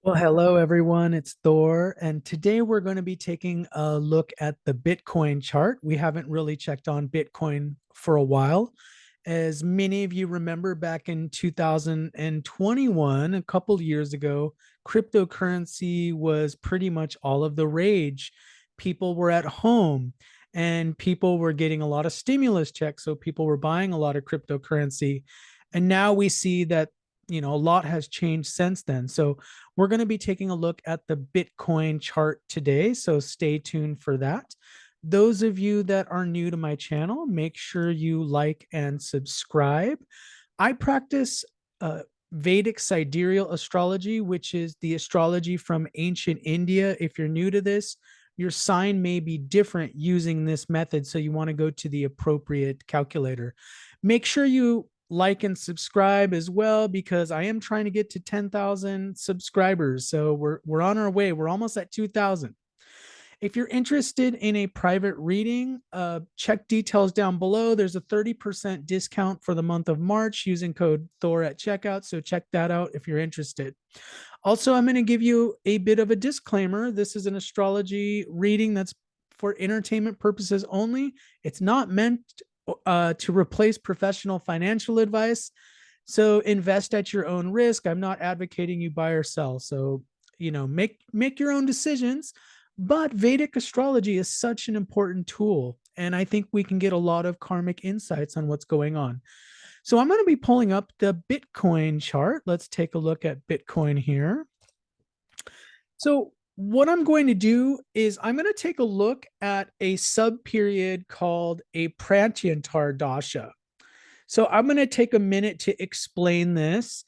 Well, hello everyone, it's Thor, and today we're going to be taking a look at the Bitcoin chart. We haven't really checked on Bitcoin for a while. As many of you remember, back in 2021, a couple years ago, cryptocurrency was pretty much all of the rage. People were at home and people were getting a lot of stimulus checks, so people were buying a lot of cryptocurrency. And now we see that a lot has changed since then. So we're going to be taking a look at the Bitcoin chart today, so stay tuned for that. Those of you that are new to my channel, make sure you like and subscribe. I practice Vedic sidereal astrology, which is the astrology from ancient India. If you're new to this, your sign may be different using this method, so you want to go to the appropriate calculator. Make sure you like and subscribe as well, because I am trying to get to 10,000 subscribers. So we're on our way. We're almost at 2,000. If you're interested in a private reading, check details down below. There's a 30% discount for the month of March using code Thor at checkout. So check that out if you're interested. Also, I'm going to give you a bit of a disclaimer. This is an astrology reading that's for entertainment purposes only. It's not meant to replace professional financial advice. So invest at your own risk. I'm not advocating you buy or sell. So, make your own decisions. But Vedic astrology is such an important tool. And I think we can get a lot of karmic insights on what's going on. So I'm going to be pulling up the Bitcoin chart. Let's take a look at Bitcoin here. So what I'm going to do is I'm going to take a look at a sub period called a Pratyantar dasha. So I'm going to take a minute to explain this.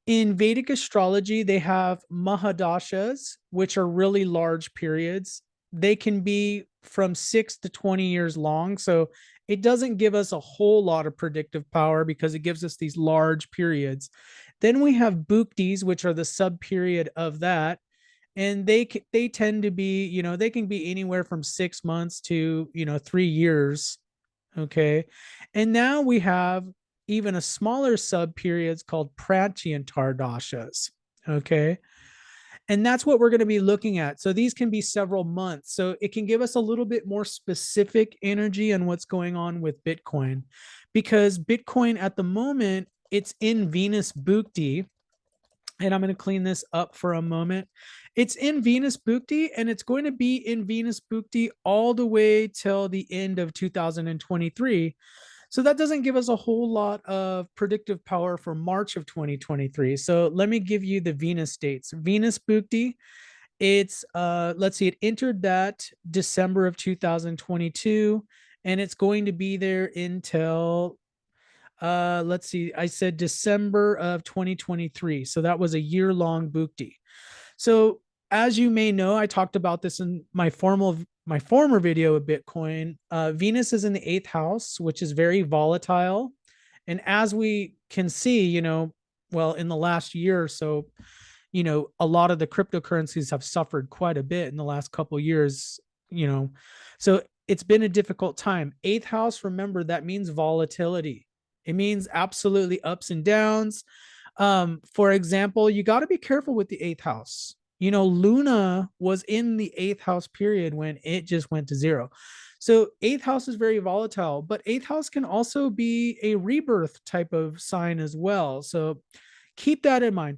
In Vedic astrology, they have mahadashas, which are really large periods. They can be from 6 to 20 years long. So it doesn't give us a whole lot of predictive power because it gives us these large periods. Then we have bhuktis, which are the sub period of that. And they tend to be, they can be anywhere from 6 months to 3 years. Okay. And now we have even a smaller sub periods called Pratyantar dashas. Okay. And that's what we're going to be looking at. So these can be several months. So it can give us a little bit more specific energy on what's going on with Bitcoin, because Bitcoin at the moment, it's in Venus Bhukti. And I'm going to clean this up for a moment. It's in Venus Bhukti, and it's going to be in Venus Bhukti all the way till the end of 2023. So that doesn't give us a whole lot of predictive power for March of 2023. So let me give you the Venus dates. Venus Bhukti, it's let's see, it entered that December of 2022, and it's going to be there until let's see, I said December of 2023. So that was a year-long Bhukti. So as you may know, I talked about this in my former video of Bitcoin. Venus is in the eighth house, which is very volatile. And as we can see, well, in the last year or so, a lot of the cryptocurrencies have suffered quite a bit in the last couple of years, so it's been a difficult time. Eighth house, remember, that means volatility. It means absolutely ups and downs. For example, you got to be careful with the eighth house. Luna was in the eighth house period when it just went to zero. So eighth house is very volatile, but eighth house can also be a rebirth type of sign as well. So keep that in mind.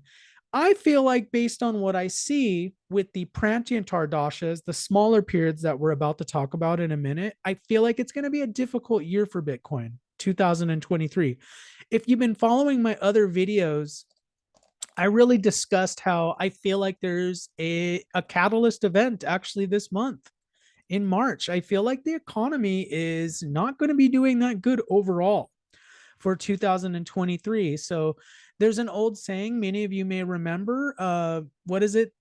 I feel like, based on what I see with the Pratyantar dashas, the smaller periods that we're about to talk about in a minute, I feel like it's going to be a difficult year for Bitcoin, 2023. If you've been following my other videos, I really discussed how I feel like there's a catalyst event actually this month in March. I feel like the economy is not going to be doing that good overall for 2023. So there's an old saying, many of you may remember. What is it?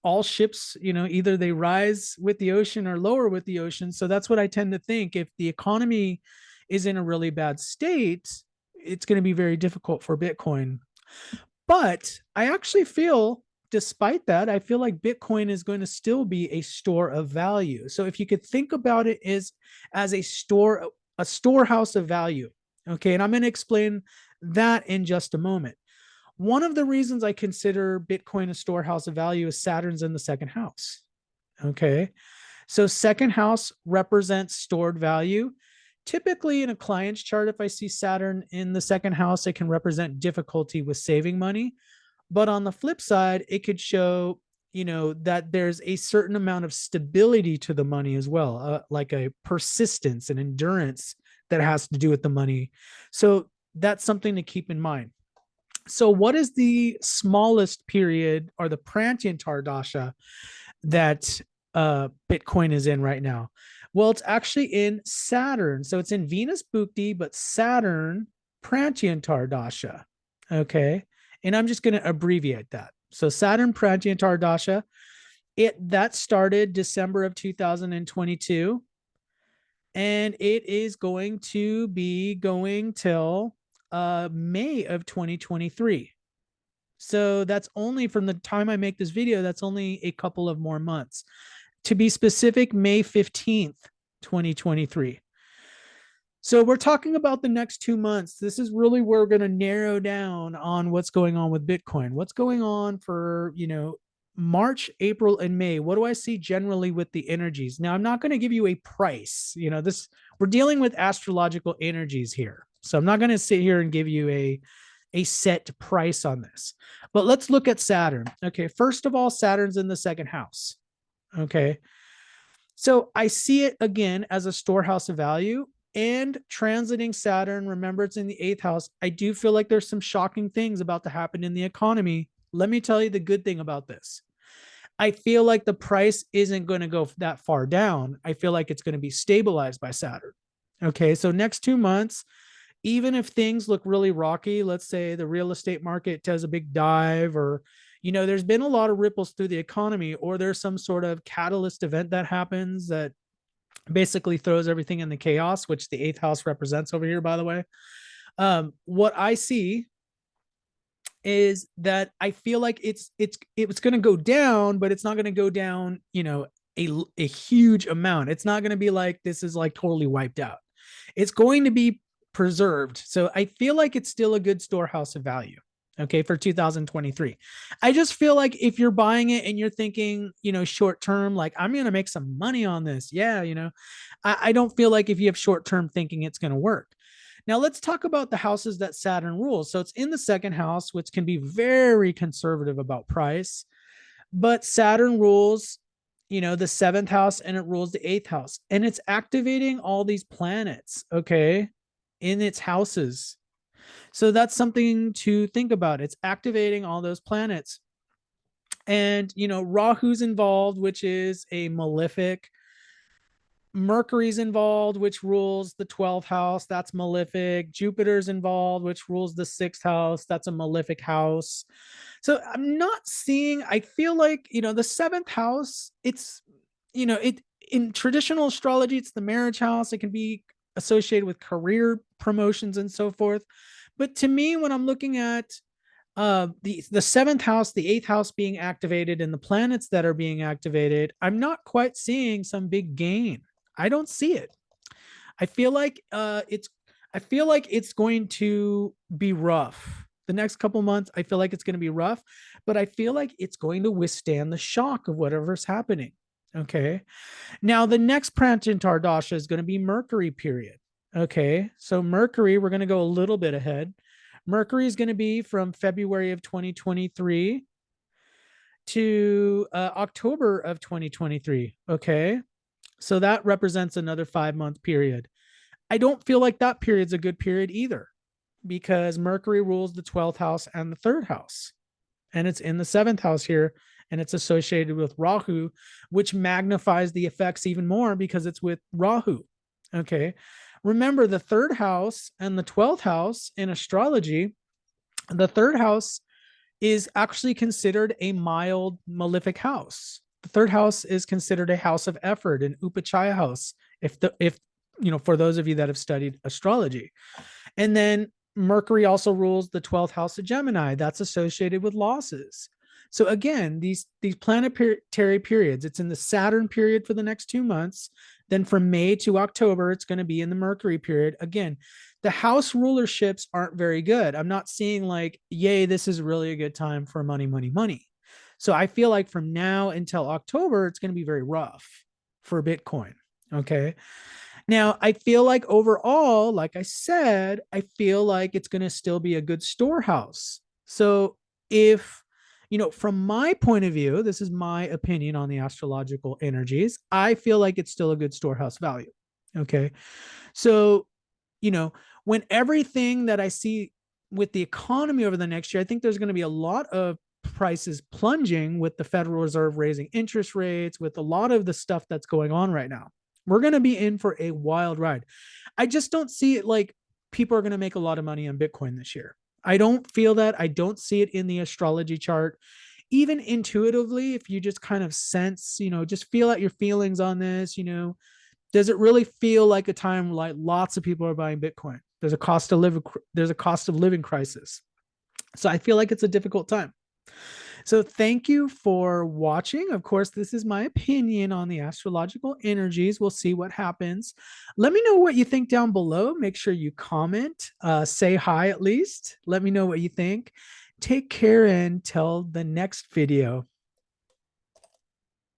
All ships, either they rise with the ocean or lower with the ocean. So that's what I tend to think. If the economy is in a really bad state, it's going to be very difficult for Bitcoin. But I actually feel, despite that, I feel like Bitcoin is going to still be a store of value. So if you could think about it as a storehouse of value. Okay. And I'm going to explain that in just a moment. One of the reasons I consider Bitcoin a storehouse of value is Saturn's in the second house. Okay. So second house represents stored value. Typically in a client's chart, if I see Saturn in the second house, it can represent difficulty with saving money. But on the flip side, it could show, that there's a certain amount of stability to the money as well, like a persistence and endurance that has to do with the money. So that's something to keep in mind. So what is the smallest period or the Prantyantar dasha that Bitcoin is in right now? Well, it's actually in Saturn. So it's in Venus Bhukti, but Saturn Prantyantar dasha. Okay. And I'm just going to abbreviate that. So Saturn Prantyantar dasha, that started December of 2022. And it is going to be going till May of 2023. So that's only from the time I make this video, that's only a couple of more months. To be specific, May 15th, 2023. So we're talking about the next 2 months. This is really where we're going to narrow down on what's going on with Bitcoin. What's going on for, March, April, and May. What do I see generally with the energies? Now, I'm not going to give you a price. We're dealing with astrological energies here. So I'm not going to sit here and give you a set price on this. But let's look at Saturn. Okay, first of all, Saturn's in the second house. Okay. So I see it again as a storehouse of value. And transiting Saturn, remember it's in the eighth house. I do feel like there's some shocking things about to happen in the economy. Let me tell you the good thing about this. I feel like the price isn't going to go that far down. I feel like it's going to be stabilized by Saturn. Okay, so next 2 months, even if things look really rocky, let's say the real estate market does a big dive, or, there's been a lot of ripples through the economy, or there's some sort of catalyst event that happens that basically throws everything in the chaos, which the eighth house represents over here, by the way. What I see is that I feel like it's going to go down, but it's not going to go down, a huge amount. It's not going to be like this is like totally wiped out. It's going to be preserved. So I feel like it's still a good storehouse of value. Okay, for 2023. I just feel like if you're buying it and you're thinking, short term, like I'm going to make some money on this. Yeah, I don't feel like if you have short term thinking, it's going to work. Now let's talk about the houses that Saturn rules. So it's in the second house, which can be very conservative about price, but Saturn rules, the seventh house, and it rules the eighth house, and it's activating all these planets, okay, in its houses. So that's something to think about. It's activating all those planets. And, Rahu's involved, which is a malefic. Mercury's involved, which rules the 12th house. That's malefic. Jupiter's involved, which rules the 6th house. That's a malefic house. So I'm not seeing, I feel like, the 7th house, it's, it in traditional astrology, it's the marriage house. It can be associated with career promotions and so forth. But to me, when I'm looking at the seventh house, the eighth house being activated, and the planets that are being activated, I'm not quite seeing some big gain. I don't see it. I feel like it's going to be rough. The next couple months, I feel like it's going to be rough, but I feel like it's going to withstand the shock of whatever's happening. Okay. Now the next Prantyantar dasha is going to be Mercury period. Okay. So Mercury, we're going to go a little bit ahead. Mercury is going to be from February of 2023 to October of 2023. Okay. So that represents another 5-month period. I don't feel like that period's a good period either, because Mercury rules the 12th house and the 3rd house. And it's in the 7th house here, and it's associated with Rahu, which magnifies the effects even more because it's with Rahu. Okay. Remember, the 3rd house and the 12th house in astrology, the 3rd house is actually considered a mild malefic house. The 3rd house is considered a house of effort, an upachaya house, if for those of you that have studied astrology. And then Mercury also rules the 12th house of Gemini. That's associated with losses. So again, these planetary periods, it's in the Saturn period for the next 2 months. Then from May to October, it's going to be in the Mercury period. Again, the house rulerships aren't very good. I'm not seeing like, yay, this is really a good time for money, money, money. So I feel like from now until October, it's going to be very rough for Bitcoin. Okay. Now, I feel like overall, like I said, I feel like it's going to still be a good storehouse. So, if, from my point of view, this is my opinion on the astrological energies, I feel like it's still a good storehouse value. Okay. So, you know, when everything that I see with the economy over the next year, I think there's going to be a lot of prices plunging with the Federal Reserve raising interest rates, with a lot of the stuff that's going on right now. We're going to be in for a wild ride. I just don't see it like people are going to make a lot of money on Bitcoin this year. I don't feel that. I don't see it in the astrology chart. Even intuitively, if you just kind of sense, just feel out your feelings on this, does it really feel like a time like lots of people are buying Bitcoin? There's a cost of living crisis. So I feel like it's a difficult time. So thank you for watching. Of course, this is my opinion on the astrological energies. We'll see what happens. Let me know what you think down below. Make sure you comment, say hi at least. Let me know what you think. Take care until the next video.